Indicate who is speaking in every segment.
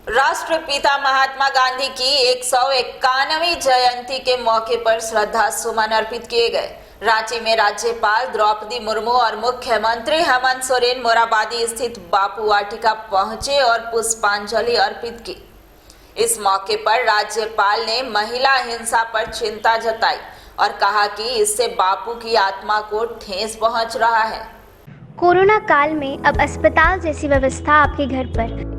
Speaker 1: राष्ट्रपिता महात्मा गांधी की 151वीं जयंती के मौके पर श्रद्धा सुमन अर्पित किए गए। रांची में राज्यपाल द्रौपदी मुर्मू और मुख्यमंत्री हेमंत सोरेन मोराबादी स्थित बापू वाटिका पहुंचे और पुष्पांजलि अर्पित की। इस मौके पर राज्यपाल ने महिला हिंसा पर चिंता जताई और कहा कि इससे बापू की आत्मा को ठेस पहुंच रहा है।
Speaker 2: कोरोना काल में अब अस्पताल जैसी व्यवस्था आपके घर पर।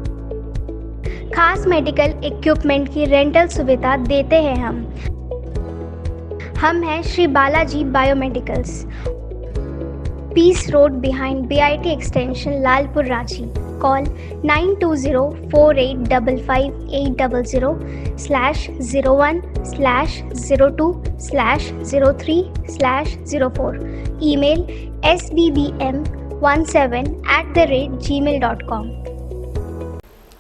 Speaker 2: खास मेडिकल इक्विपमेंट की रेंटल सुविधा देते हैं हम हैं Shri Balaji Biomedicals, Peace Road behind BIT extension, Lalpur, Ranchi. Call 9204855501/01/02/03/04। Email sbbm17@gmail.com।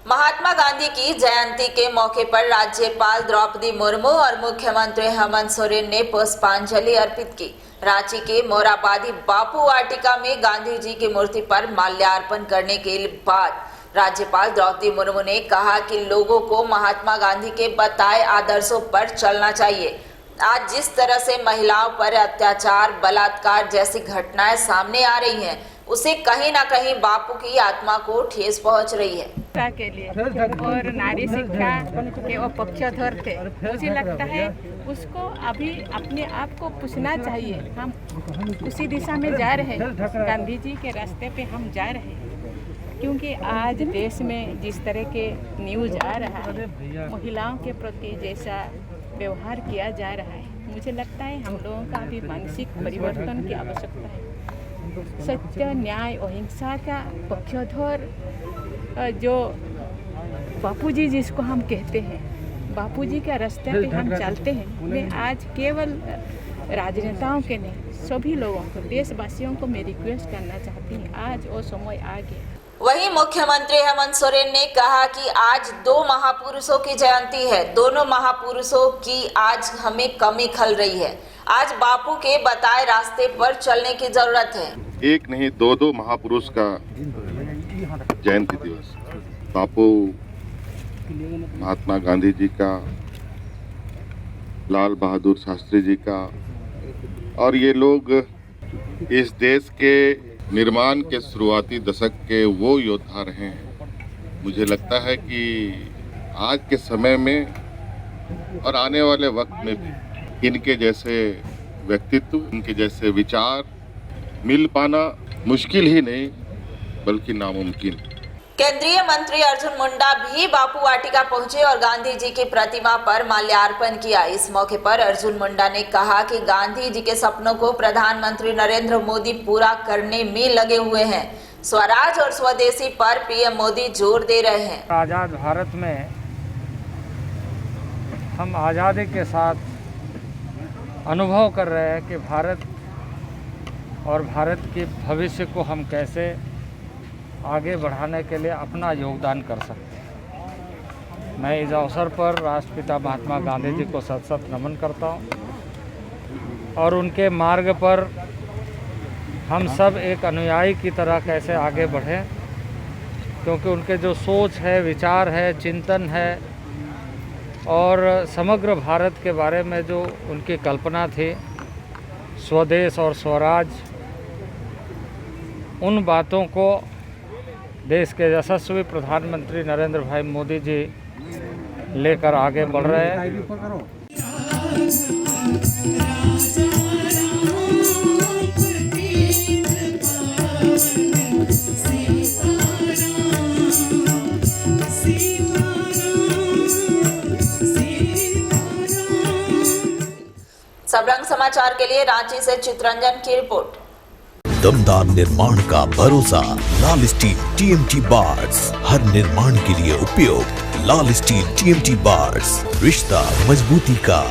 Speaker 1: Mahatma Gandhi की जयंती के मौके पर राज्यपाल द्रौपदी मुर्मू और मुख्यमंत्री हेमंत सोरेन ने पुष्पांजलि अर्पित की। रांची के मोराबादी बापू वाटिका में गांधी जी की मूर्ति पर माल्यार्पण करने के बाद राज्यपाल द्रौपदी मुर्मू ने कहा कि लोगों को महात्मा गांधी के बताए आदर्शों पर चलना चाहिए। आज जिस तरह से महिलाओं पर अत्याचार, बलात्कार जैसी घटनाएं सामने आ रही हैं, उसे कहीं ना कहीं बापू की आत्मा को ठेस पहुंच रही है।
Speaker 3: के लिए और नारी शिक्षा के वो पक्षधर थे। मुझे लगता है उसको अभी अपने आप को पूछना चाहिए। हम उसी दिशा में जा रहे हैं, गांधी जी के रास्ते पे हम जा रहे हैं, क्योंकि आज देश में जिस तरह के न्यूज़ आ रहा है, महिलाओं के प्रति जैसा व्यवहार किया जा रहा है, मुझे लगता है हम लोगों का अभी मानसिक परिवर्तन की आवश्यकता है। सत्य, न्याय, अहिंसा का पक्षधर जो बापूजी जिसको हम कहते हैं, बापूजी के रास्ते पे हम चलते हैं। मैं आज केवल राजनेताओं के नहीं, सभी लोगों को, देशवासियों को मैं रिक्वेस्ट करना चाहती हूँ, आज वो समय आ गया।
Speaker 1: वहीं मुख्यमंत्री हेमंत सोरेन ने कहा कि आज 2 महापुरुषों की जयंती है। दोनों महापुरुषों की आज हमें कमी खल रही है। आज बापू के बताए रास्ते पर चलने की जरूरत है।
Speaker 4: एक नहीं, 2 महापुरुष का जयंती दिवस, बापू महात्मा गांधी जी का, लाल बहादुर शास्त्री जी का, और ये लोग इस देश के निर्माण के शुरुआती दशक के वो योद्धा रहे हैं। मुझे लगता है कि आज के समय में और आने वाले वक्त में भी इनके जैसे व्यक्तित्व, इनके जैसे विचार मिल पाना मुश्किल ही नहीं बल्कि नामुमकिन।
Speaker 1: केंद्रीय मंत्री अर्जुन मुंडा भी बापू वाटिका पहुंचे और गांधी जी की प्रतिमा पर माल्यार्पण किया। इस मौके पर अर्जुन मुंडा ने कहा कि गांधी जी के सपनों को प्रधानमंत्री नरेंद्र मोदी पूरा करने में लगे हुए हैं। स्वराज और स्वदेशी पर PM मोदी जोर दे रहे हैं।
Speaker 5: आज़ाद भारत में हम आज़ादी के साथ अनुभव कर रहे हैं कि भारत और भारत के भविष्य को हम कैसे आगे बढ़ाने के लिए अपना योगदान कर सकते हैं। मैं इस अवसर पर राष्ट्रपिता महात्मा गांधी जी को सत नमन करता हूं और उनके मार्ग पर हम सब एक अनुयायी की तरह कैसे आगे बढ़ें, क्योंकि उनके जो सोच है, विचार है, चिंतन है और समग्र भारत के बारे में जो उनकी कल्पना थी, स्वदेश और स्वराज, उन बातों को देश के यशस्वी प्रधानमंत्री नरेंद्र भाई मोदी जी लेकर आगे बढ़ रहे हैं।
Speaker 1: सबरंग समाचार के लिए रांची से चित्रंजन की रिपोर्ट।
Speaker 6: दमदार निर्माण का भरोसा, लाल स्टील TMT बार्स, हर निर्माण के लिए उपयोग। लाल स्टील TMT बार्स, रिश्ता मजबूती का।